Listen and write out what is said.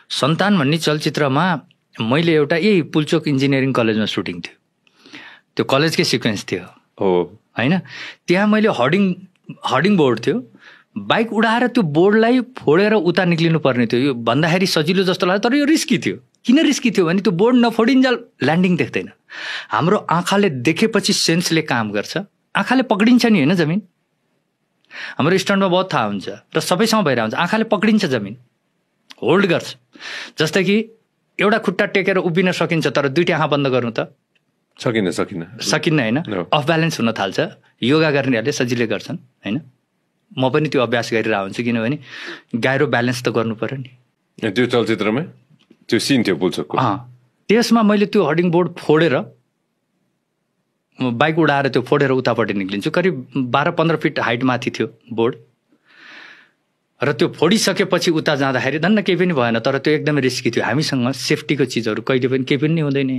सन्तान भन्ने चलचित्रमा मैले एउटा यही पुल्चोक इन्जिनियरिङ कलेजमा सुटिङ थियो, त्यो कलेजकै सिक्वेन्स थियो होइन। त्यहाँ मैले हर्डिङ बोर्ड थियो, बाइक उडाएर त्यो बोर्डलाई फोडेर उता निक्लिनु पर्ने थियो। यो भन्दाखेरि सजिलो जस्तो लाग्यो तर यो रिस्की थियो। किन रिस्की थियो भने त्यो बोर्ड नफोडिन्जेल ल्यान्डिङ देख्दैन। हाम्रो आँखाले देखेपछि सेन्सले काम गर्छ, आँखाले पक्रिन्छ नि होइन जमिन। हाम्रो स्टन्टमा बहुत थाहा हुन्छ र सबैसँग भइरहेको हुन्छ, आँखाले पक्रिन्छ जमिन, होल्ड गर्छ। जस्तै कि एउटा खुट्टा टेकेर उभिन सकिन्छ तर दुईटा आँखा बन्द गर्नु त सकिन्न होइन, अफ ब्यालेन्स हुन थाल्छ। योगा गर्नेहरूले सजिलै गर्छन् होइन, म पनि त्यो अभ्यास गरिरहेको हुन्छु किनभने गाह्रो ब्यालेन्स त गर्नु पर्यो नि। त्यो चलचित्रमा त्यो सिन थियो पुल्चोकको, त्यसमा मैले त्यो हर्डिङ बोर्ड फोडेर बाइक उडाएर त्यो फोडेर उतापट्टि निक्लिन्छु। करिब 12-15 फिट हाइट माथि थियो बोर्ड र त्यो फोडिसकेपछि उता जाँदाखेरि धन्न केही पनि भएन, तर त्यो एकदमै रिस्की थियो। हामीसँग सेफ्टीको चिजहरू कहिले पनि केही पनि हुँदैन।